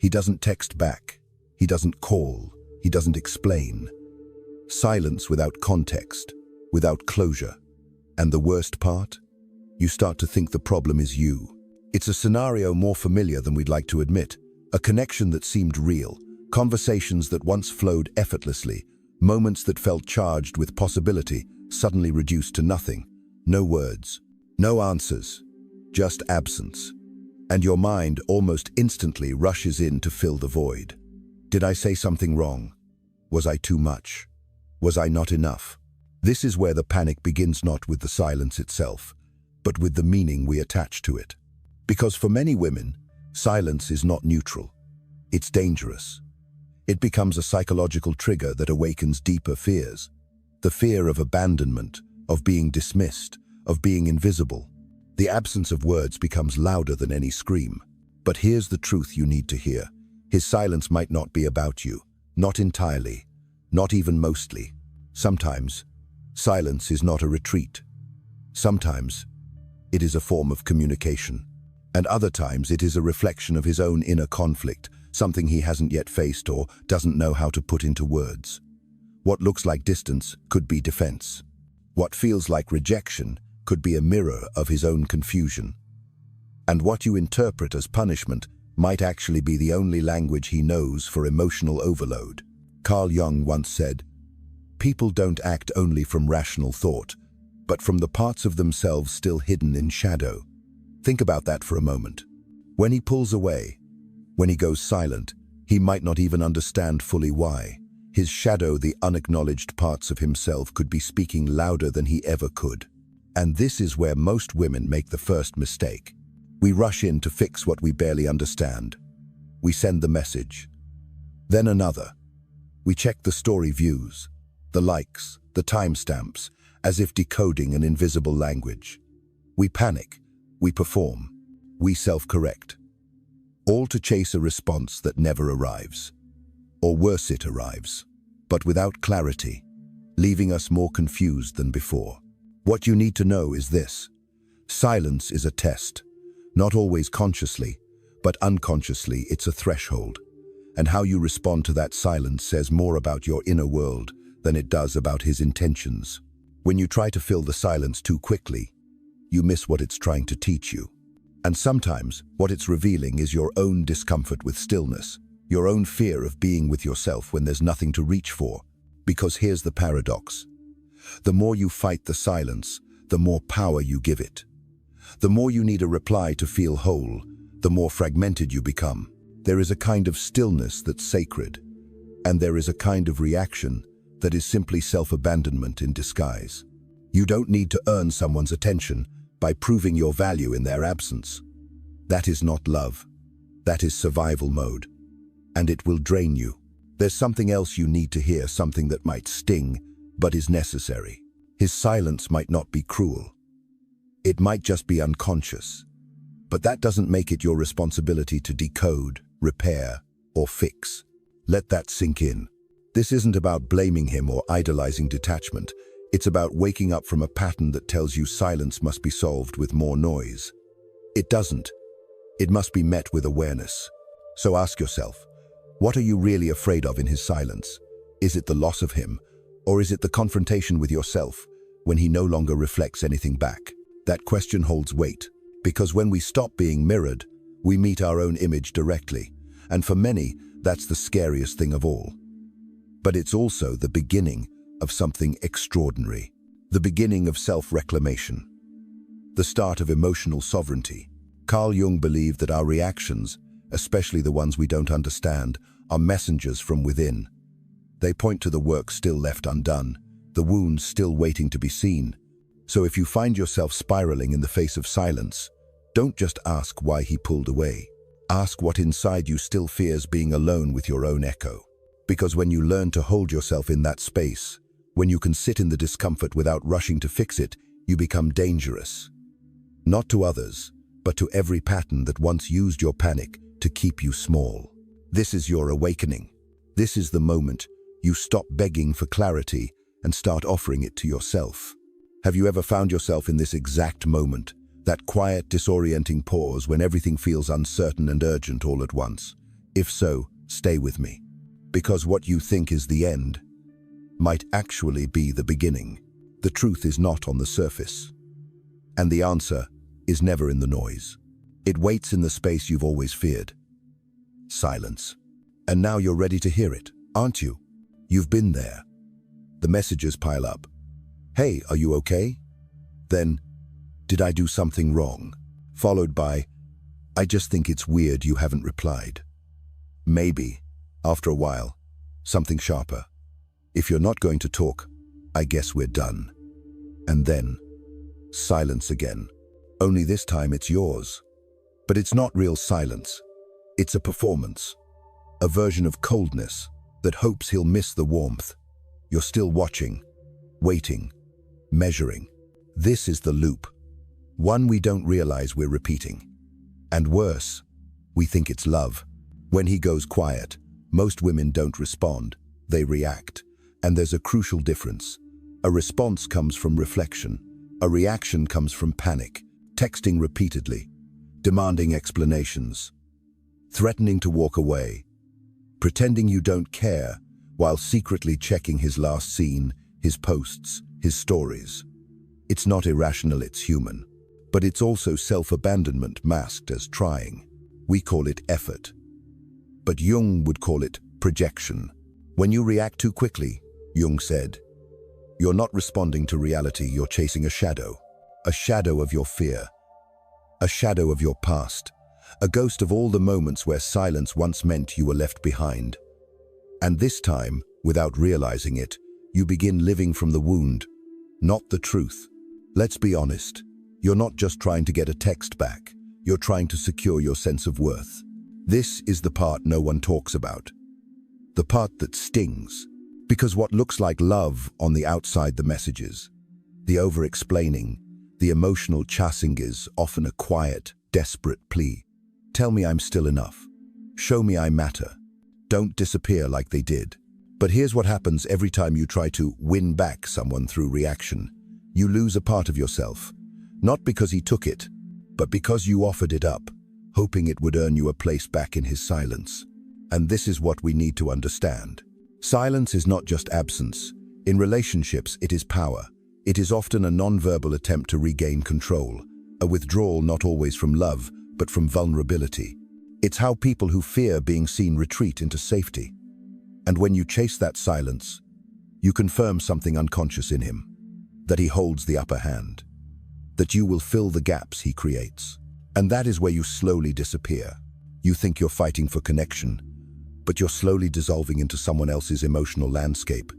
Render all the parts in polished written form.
He doesn't text back. He doesn't call. He doesn't explain. Silence without context, without closure. And the worst part? You start to think the problem is you. It's a scenario more familiar than we'd like to admit. A connection that seemed real, conversations that once flowed effortlessly, moments that felt charged with possibility, suddenly reduced to nothing. No words, no answers, just absence. And your mind almost instantly rushes in to fill the void. Did I say something wrong? Was I too much? Was I not enough? This is where the panic begins, not with the silence itself, but with the meaning we attach to it. Because for many women, silence is not neutral. It's dangerous. It becomes a psychological trigger that awakens deeper fears. The fear of abandonment, of being dismissed, of being invisible. The absence of words becomes louder than any scream. But here's the truth you need to hear. His silence might not be about you. Not entirely. Not even mostly. Sometimes, silence is not a retreat. Sometimes, it is a form of communication. And other times, it is a reflection of his own inner conflict, something he hasn't yet faced or doesn't know how to put into words. What looks like distance could be defense. What feels like rejection could be a mirror of his own confusion. And what you interpret as punishment might actually be the only language he knows for emotional overload. Carl Jung once said, "People don't act only from rational thought, but from the parts of themselves still hidden in shadow." Think about that for a moment. When he pulls away, when he goes silent, he might not even understand fully why. His shadow, the unacknowledged parts of himself, could be speaking louder than he ever could. And this is where most women make the first mistake. We rush in to fix what we barely understand. We send the message. Then another. We check the story views, the likes, the timestamps, as if decoding an invisible language. We panic. We perform. We self-correct. All to chase a response that never arrives. Or worse, it arrives, but without clarity, leaving us more confused than before. What you need to know is this. Silence is a test. Not always consciously, but unconsciously it's a threshold. And how you respond to that silence says more about your inner world than it does about his intentions. When you try to fill the silence too quickly, you miss what it's trying to teach you. And sometimes, what it's revealing is your own discomfort with stillness, your own fear of being with yourself when there's nothing to reach for. Because here's the paradox. The more you fight the silence, the more power you give it. The more you need a reply to feel whole, the more fragmented you become. There is a kind of stillness that's sacred, and there is a kind of reaction that is simply self-abandonment in disguise. You don't need to earn someone's attention by proving your value in their absence. That is not love. That is survival mode. And it will drain you. There's something else you need to hear, something that might sting, but is necessary. His silence might not be cruel. It might just be unconscious. But that doesn't make it your responsibility to decode, repair, or fix. Let that sink in. This isn't about blaming him or idolizing detachment. It's about waking up from a pattern that tells you silence must be solved with more noise. It doesn't. It must be met with awareness. So ask yourself, what are you really afraid of in his silence? Is it the loss of him, or is it the confrontation with yourself when he no longer reflects anything back? That question holds weight, because when we stop being mirrored, we meet our own image directly, and for many, that's the scariest thing of all. But it's also the beginning of something extraordinary, the beginning of self-reclamation, the start of emotional sovereignty. Carl Jung believed that our reactions, especially the ones we don't understand, are messengers from within. They point to the work still left undone, the wounds still waiting to be seen. So if you find yourself spiraling in the face of silence, don't just ask why he pulled away. Ask what inside you still fears being alone with your own echo. Because when you learn to hold yourself in that space, when you can sit in the discomfort without rushing to fix it, you become dangerous. Not to others, but to every pattern that once used your panic to keep you small. This is your awakening. This is the moment you stop begging for clarity and start offering it to yourself. Have you ever found yourself in this exact moment, that quiet, disorienting pause when everything feels uncertain and urgent all at once? If so, stay with me. Because what you think is the end might actually be the beginning. The truth is not on the surface. And the answer is never in the noise. It waits in the space you've always feared. Silence. And now you're ready to hear it, aren't you? You've been there. The messages pile up. Hey, are you okay? Then, did I do something wrong? Followed by, I just think it's weird you haven't replied. Maybe, after a while, something sharper. If you're not going to talk, I guess we're done. And then, silence again. Only this time it's yours. But it's not real silence. It's a performance. A version of coldness that hopes he'll miss the warmth. You're still watching, waiting, measuring. This is the loop. One we don't realize we're repeating. And worse, we think it's love. When he goes quiet, most women don't respond, they react. And there's a crucial difference. A response comes from reflection. A reaction comes from panic, texting repeatedly, demanding explanations, threatening to walk away, pretending you don't care while secretly checking his last scene, his posts, his stories. It's not irrational, it's human. But it's also self-abandonment masked as trying. We call it effort. But Jung would call it projection. When you react too quickly, Jung said, you're not responding to reality, you're chasing a shadow of your fear, a shadow of your past, a ghost of all the moments where silence once meant you were left behind. And this time, without realizing it, you begin living from the wound, not the truth. Let's be honest, you're not just trying to get a text back, you're trying to secure your sense of worth. This is the part no one talks about. The part that stings. Because what looks like love on the outside, the messages, the over-explaining, the emotional chasing is often a quiet, desperate plea. Tell me I'm still enough. Show me I matter. Don't disappear like they did. But here's what happens every time you try to win back someone through reaction. You lose a part of yourself. Not because he took it, but because you offered it up, hoping it would earn you a place back in his silence. And this is what we need to understand. Silence is not just absence. In relationships, it is power. It is often a non-verbal attempt to regain control, a withdrawal not always from love, but from vulnerability. It's how people who fear being seen retreat into safety. And when you chase that silence, you confirm something unconscious in him, that he holds the upper hand, that you will fill the gaps he creates. And that is where you slowly disappear. You think you're fighting for connection, but you're slowly dissolving into someone else's emotional landscape.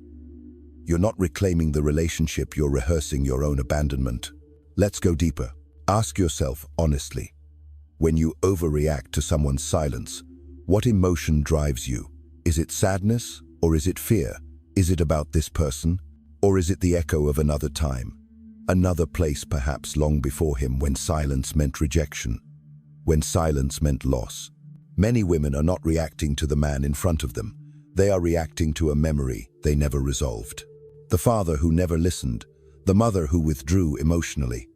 You're not reclaiming the relationship, you're rehearsing your own abandonment. Let's go deeper. Ask yourself honestly, when you overreact to someone's silence, what emotion drives you? Is it sadness or is it fear? Is it about this person? Or is it the echo of another time? Another place perhaps long before him when silence meant rejection, when silence meant loss. Many women are not reacting to the man in front of them. They are reacting to a memory they never resolved. The father who never listened, the mother who withdrew emotionally,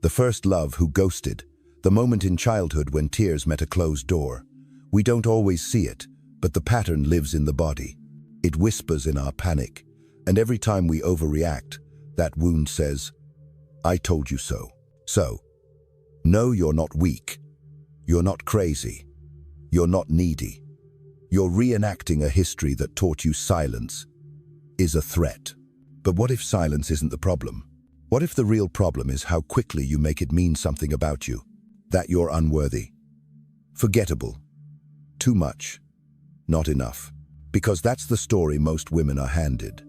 the first love who ghosted, the moment in childhood when tears met a closed door. We don't always see it, but the pattern lives in the body. It whispers in our panic, and every time we overreact, that wound says, I told you so. So, no, you're not weak. You're not crazy. You're not needy. You're reenacting a history that taught you silence is a threat. But what if silence isn't the problem? What if the real problem is how quickly you make it mean something about you? That you're unworthy, forgettable, too much, not enough. Because that's the story most women are handed.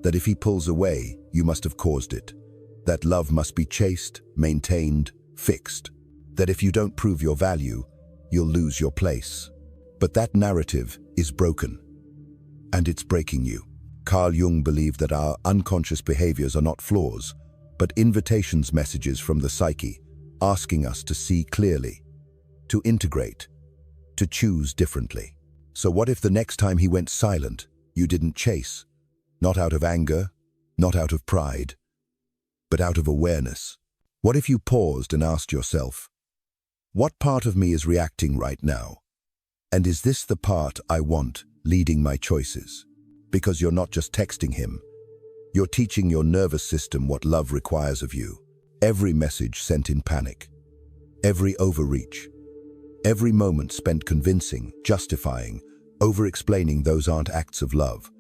That if he pulls away, you must have caused it. That love must be chased, maintained, fixed. That if you don't prove your value, you'll lose your place. But that narrative is broken. And it's breaking you. Carl Jung believed that our unconscious behaviors are not flaws, but invitations, messages from the psyche, asking us to see clearly, to integrate, to choose differently. So what if the next time he went silent, you didn't chase? Not out of anger, not out of pride, but out of awareness. What if you paused and asked yourself, what part of me is reacting right now? And is this the part I want leading my choices? Because you're not just texting him. You're teaching your nervous system what love requires of you. Every message sent in panic. Every overreach. Every moment spent convincing, justifying, over-explaining those aren't acts of love.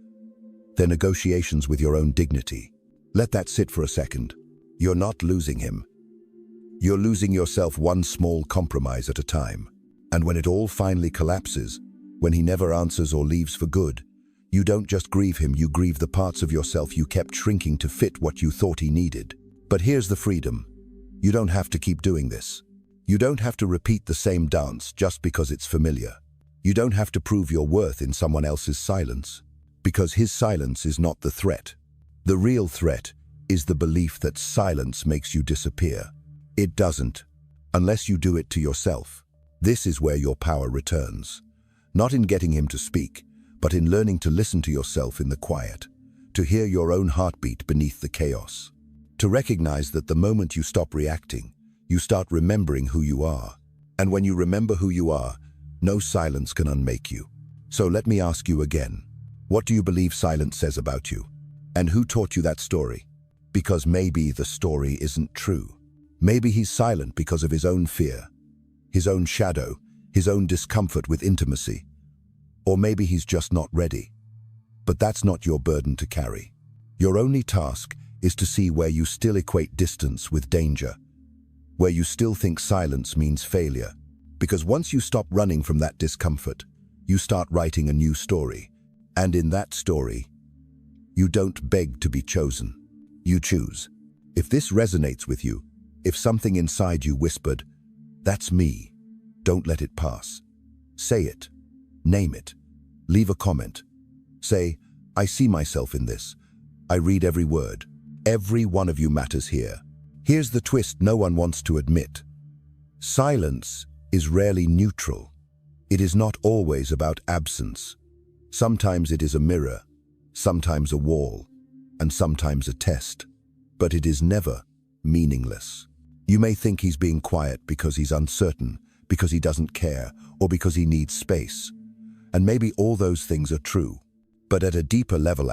They're negotiations with your own dignity. Let that sit for a second. You're not losing him. You're losing yourself one small compromise at a time. And when it all finally collapses, when he never answers or leaves for good, you don't just grieve him, you grieve the parts of yourself you kept shrinking to fit what you thought he needed. But here's the freedom. You don't have to keep doing this. You don't have to repeat the same dance just because it's familiar. You don't have to prove your worth in someone else's silence, because his silence is not the threat. The real threat is the belief that silence makes you disappear. It doesn't, unless you do it to yourself. This is where your power returns. Not in getting him to speak, but in learning to listen to yourself in the quiet, to hear your own heartbeat beneath the chaos. To recognize that the moment you stop reacting, you start remembering who you are. And when you remember who you are, no silence can unmake you. So let me ask you again, what do you believe silence says about you? And who taught you that story? Because maybe the story isn't true. Maybe he's silent because of his own fear, his own shadow, his own discomfort with intimacy. Or maybe he's just not ready. But that's not your burden to carry. Your only task is to see where you still equate distance with danger, where you still think silence means failure. Because once you stop running from that discomfort, you start writing a new story. And in that story, you don't beg to be chosen. You choose. If this resonates with you, if something inside you whispered, "That's me," don't let it pass. Say it. Name it. Leave a comment. Say, "I see myself in this. I read every word. Every one of you matters here." Here's the twist no one wants to admit. Silence is rarely neutral. It is not always about absence. Sometimes it is a mirror, sometimes a wall, and sometimes a test. But it is never meaningless. You may think he's being quiet because he's uncertain, because he doesn't care, or because he needs space. And maybe all those things are true. But at a deeper level,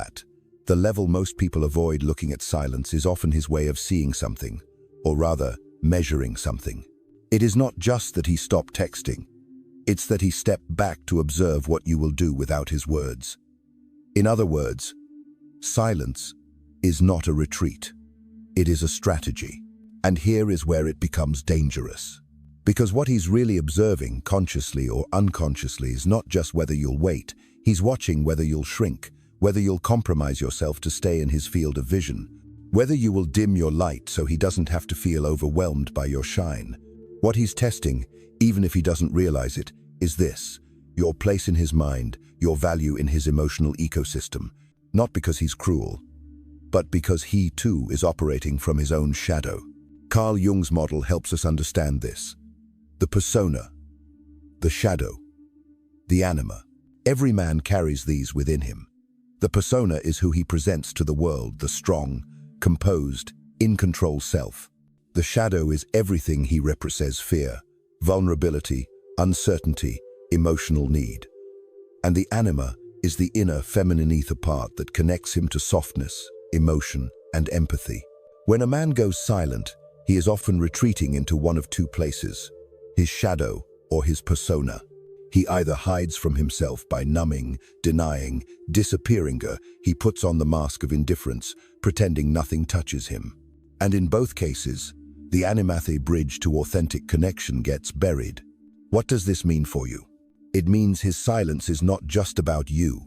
the level most people avoid looking at silence, is often his way of seeing something, or rather, measuring something. It is not just that he stopped texting. It's that he stepped back to observe what you will do without his words. In other words, silence is not a retreat. It is a strategy. And here is where it becomes dangerous. Because what he's really observing, consciously or unconsciously, is not just whether you'll wait. He's watching whether you'll shrink, whether you'll compromise yourself to stay in his field of vision, whether you will dim your light so he doesn't have to feel overwhelmed by your shine. What he's testing, even if he doesn't realize it, is this: your place in his mind, your value in his emotional ecosystem. Not because he's cruel, but because he too is operating from his own shadow. Carl Jung's model helps us understand this. The persona, the shadow, the anima. Every man carries these within him. The persona is who he presents to the world, the strong, composed, in-control self. The shadow is everything he represents: fear, vulnerability, uncertainty, emotional need. And the anima is the inner feminine ether part that connects him to softness, emotion, and empathy. When a man goes silent, he is often retreating into one of two places: his shadow or his persona. He either hides from himself by numbing, denying, disappearing, or he puts on the mask of indifference, pretending nothing touches him. And in both cases, the animathe bridge to authentic connection gets buried. What does this mean for you? It means his silence is not just about you,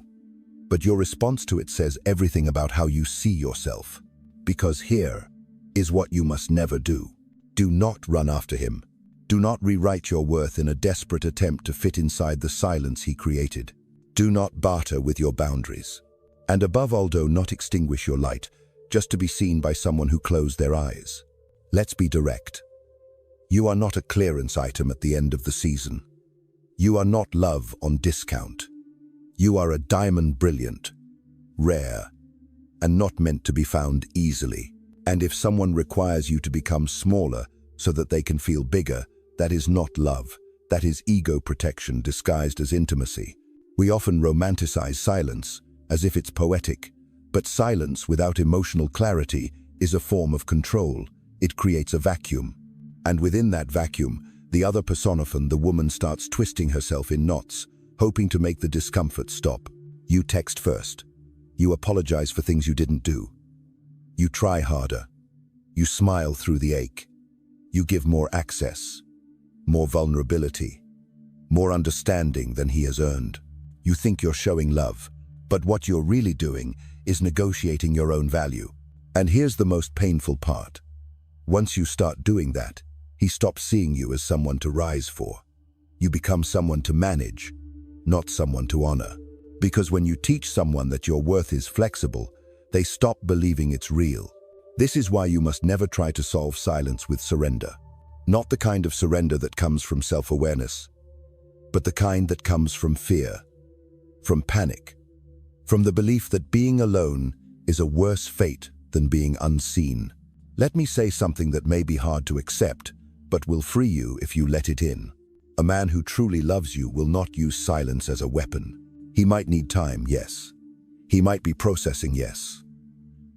but your response to it says everything about how you see yourself. Because here is what you must never do. Do not run after him. Do not rewrite your worth in a desperate attempt to fit inside the silence he created. Do not barter with your boundaries. And above all, do not extinguish your light just to be seen by someone who closed their eyes. Let's be direct. You are not a clearance item at the end of the season. You are not love on discount. You are a diamond, brilliant, rare, and not meant to be found easily. And if someone requires you to become smaller so that they can feel bigger, that is not love. That is ego protection disguised as intimacy. We often romanticize silence as if it's poetic, but silence without emotional clarity is a form of control. It creates a vacuum. And within that vacuum, the other personified, the woman, starts twisting herself in knots, hoping to make the discomfort stop. You text first. You apologize for things you didn't do. You try harder. You smile through the ache. You give more access, more vulnerability, more understanding than he has earned. You think you're showing love, but what you're really doing is negotiating your own value. And here's the most painful part. Once you start doing that, he stops seeing you as someone to rise for. You become someone to manage, not someone to honor. Because when you teach someone that your worth is flexible, they stop believing it's real. This is why you must never try to solve silence with surrender. Not the kind of surrender that comes from self-awareness, but the kind that comes from fear, from panic, from the belief that being alone is a worse fate than being unseen. Let me say something that may be hard to accept, but will free you if you let it in. A man who truly loves you will not use silence as a weapon. He might need time, yes. He might be processing, yes.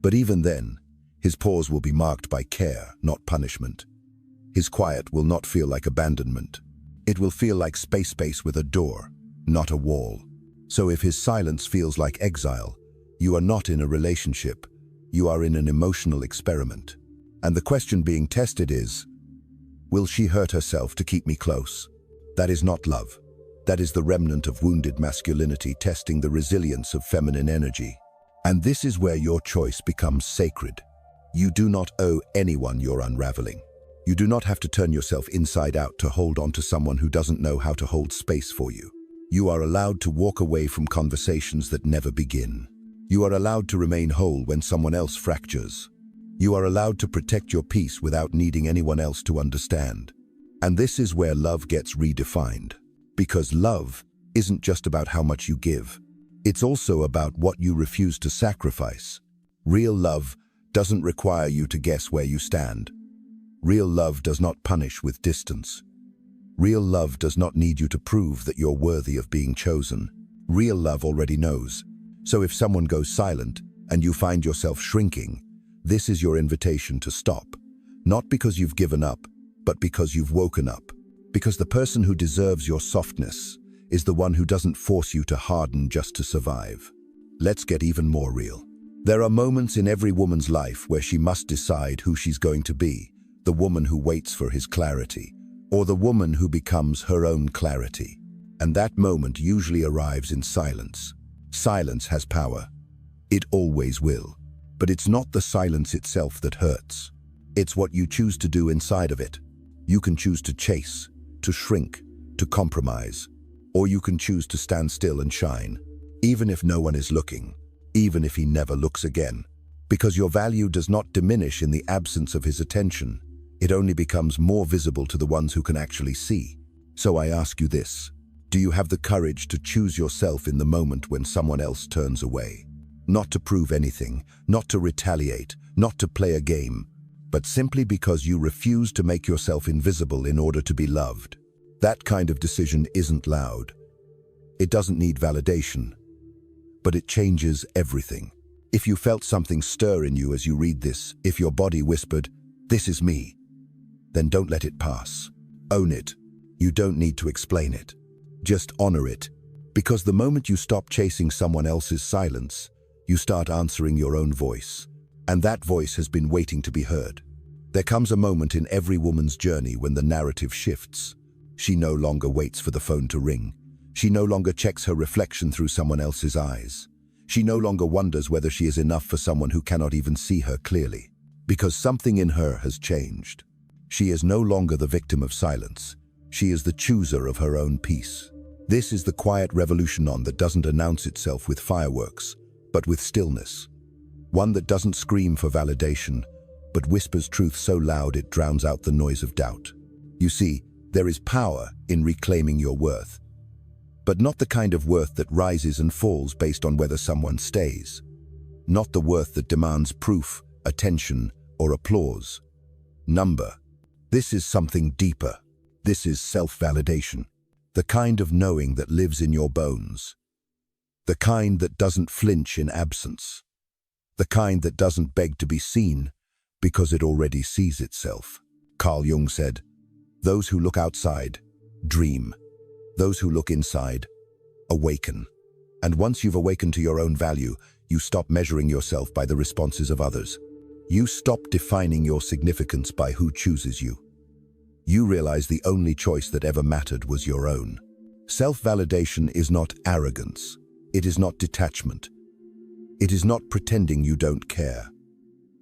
But even then, his pause will be marked by care, not punishment. His quiet will not feel like abandonment. It will feel like space with a door, not a wall. So if his silence feels like exile, you are not in a relationship, you are in an emotional experiment. And the question being tested is, will she hurt herself to keep me close? That is not love. That is the remnant of wounded masculinity testing the resilience of feminine energy. And this is where your choice becomes sacred. You do not owe anyone your unraveling. You do not have to turn yourself inside out to hold on to someone who doesn't know how to hold space for you. You are allowed to walk away from conversations that never begin. You are allowed to remain whole when someone else fractures. You are allowed to protect your peace without needing anyone else to understand. And this is where love gets redefined. Because love isn't just about how much you give. It's also about what you refuse to sacrifice. Real love doesn't require you to guess where you stand. Real love does not punish with distance. Real love does not need you to prove that you're worthy of being chosen. Real love already knows. So if someone goes silent and you find yourself shrinking, this is your invitation to stop. Not because you've given up, but because you've woken up. Because the person who deserves your softness is the one who doesn't force you to harden just to survive. Let's get even more real. There are moments in every woman's life where she must decide who she's going to be, the woman who waits for his clarity, or the woman who becomes her own clarity. And that moment usually arrives in silence. Silence has power. It always will. But it's not the silence itself that hurts. It's what you choose to do inside of it. You can choose to chase, to shrink, to compromise, or you can choose to stand still and shine, even if no one is looking, even if he never looks again. Because your value does not diminish in the absence of his attention. It only becomes more visible to the ones who can actually see. So I ask you this, do you have the courage to choose yourself in the moment when someone else turns away? Not to prove anything, not to retaliate, not to play a game, but simply because you refuse to make yourself invisible in order to be loved. That kind of decision isn't loud. It doesn't need validation, but it changes everything. If you felt something stir in you as you read this, if your body whispered, "This is me," then don't let it pass. Own it. You don't need to explain it. Just honor it. Because the moment you stop chasing someone else's silence, you start answering your own voice. And that voice has been waiting to be heard. There comes a moment in every woman's journey when the narrative shifts. She no longer waits for the phone to ring. She no longer checks her reflection through someone else's eyes. She no longer wonders whether she is enough for someone who cannot even see her clearly. Because something in her has changed. She is no longer the victim of silence. She is the chooser of her own peace. This is the quiet revolution that doesn't announce itself with fireworks, but with stillness. One that doesn't scream for validation, but whispers truth so loud it drowns out the noise of doubt. You see, there is power in reclaiming your worth, but not the kind of worth that rises and falls based on whether someone stays. Not the worth that demands proof, attention, or applause. Number. This is something deeper. This is self-validation, the kind of knowing that lives in your bones, the kind that doesn't flinch in absence, the kind that doesn't beg to be seen because it already sees itself. Carl Jung said, "Those who look outside dream. Those who look inside awaken." And once you've awakened to your own value, you stop measuring yourself by the responses of others. You stop defining your significance by who chooses you. You realize the only choice that ever mattered was your own. Self-validation is not arrogance. It is not detachment. It is not pretending you don't care.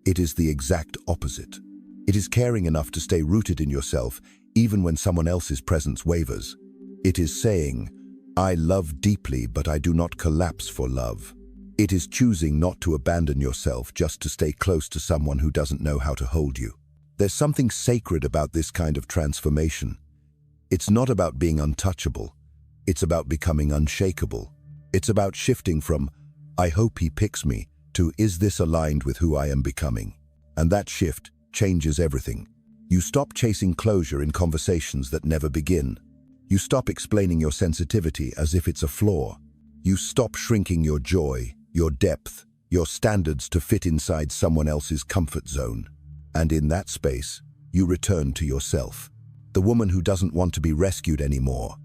It is the exact opposite. It is caring enough to stay rooted in yourself even when someone else's presence wavers. It is saying, "I love deeply, but I do not collapse for love." It is choosing not to abandon yourself just to stay close to someone who doesn't know how to hold you. There's something sacred about this kind of transformation. It's not about being untouchable. It's about becoming unshakable. It's about shifting from, "I hope he picks me," to, "Is this aligned with who I am becoming?" And that shift changes everything. You stop chasing closure in conversations that never begin. You stop explaining your sensitivity as if it's a flaw. You stop shrinking your joy, your depth, your standards to fit inside someone else's comfort zone. And in that space, you return to yourself. The woman who doesn't want to be rescued anymore.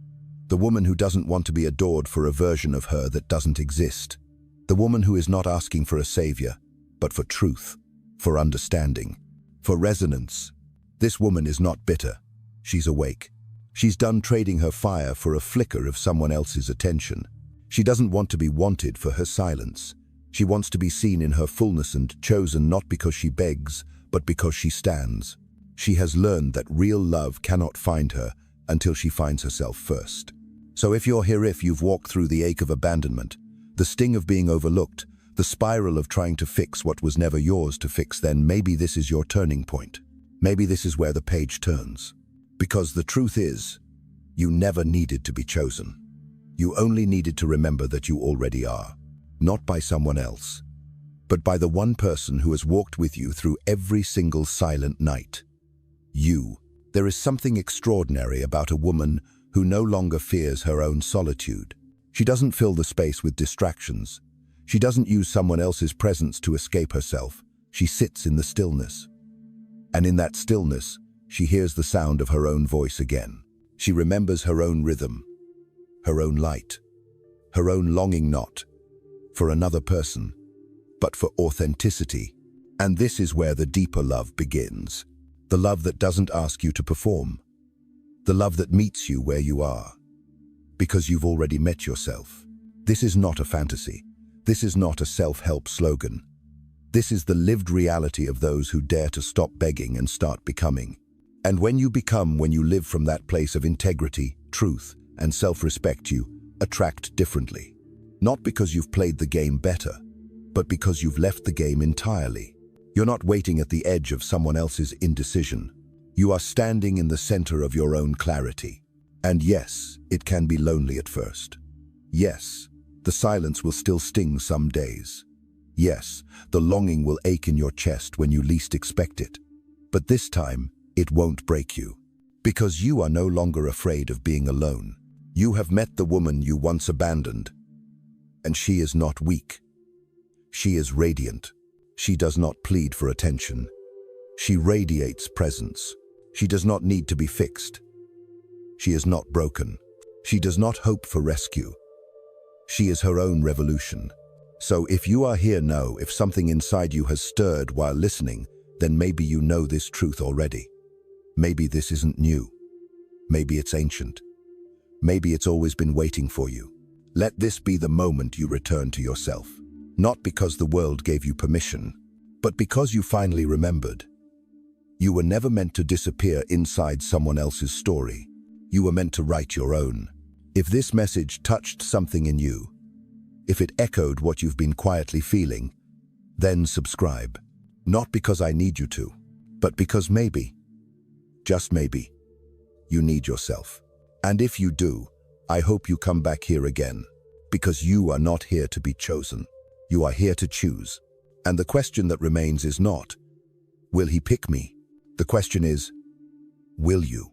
The woman who doesn't want to be adored for a version of her that doesn't exist. The woman who is not asking for a savior, but for truth, for understanding, for resonance. This woman is not bitter. She's awake. She's done trading her fire for a flicker of someone else's attention. She doesn't want to be wanted for her silence. She wants to be seen in her fullness and chosen not because she begs, but because she stands. She has learned that real love cannot find her until she finds herself first. So if you've walked through the ache of abandonment, the sting of being overlooked, the spiral of trying to fix what was never yours to fix, then maybe this is your turning point. Maybe this is where the page turns. Because the truth is, you never needed to be chosen. You only needed to remember that you already are, not by someone else, but by the one person who has walked with you through every single silent night. You. There is something extraordinary about a woman who no longer fears her own solitude. She doesn't fill the space with distractions. She doesn't use someone else's presence to escape herself. She sits in the stillness. And in that stillness, she hears the sound of her own voice again. She remembers her own rhythm, her own light, her own longing not for another person, but for authenticity. And this is where the deeper love begins. The love that doesn't ask you to perform. The love that meets you where you are, because you've already met yourself. This is not a fantasy. This is not a self-help slogan. This is the lived reality of those who dare to stop begging and start becoming. And when you live from that place of integrity, truth, and self-respect, you attract differently. Not because you've played the game better, but because you've left the game entirely. You're not waiting at the edge of someone else's indecision. You are standing in the center of your own clarity. And yes, it can be lonely at first. Yes, the silence will still sting some days. Yes, the longing will ache in your chest when you least expect it. But this time, it won't break you. Because you are no longer afraid of being alone. You have met the woman you once abandoned. And she is not weak. She is radiant. She does not plead for attention. She radiates presence. She does not need to be fixed. She is not broken. She does not hope for rescue. She is her own revolution. So if you are here now, if something inside you has stirred while listening, then maybe you know this truth already. Maybe this isn't new. Maybe it's ancient. Maybe it's always been waiting for you. Let this be the moment you return to yourself. Not because the world gave you permission, but because you finally remembered. You were never meant to disappear inside someone else's story. You were meant to write your own. If this message touched something in you, if it echoed what you've been quietly feeling, then subscribe. Not because I need you to, but because maybe, just maybe, you need yourself. And if you do, I hope you come back here again, because you are not here to be chosen. You are here to choose. And the question that remains is not, will he pick me? The question is, will you?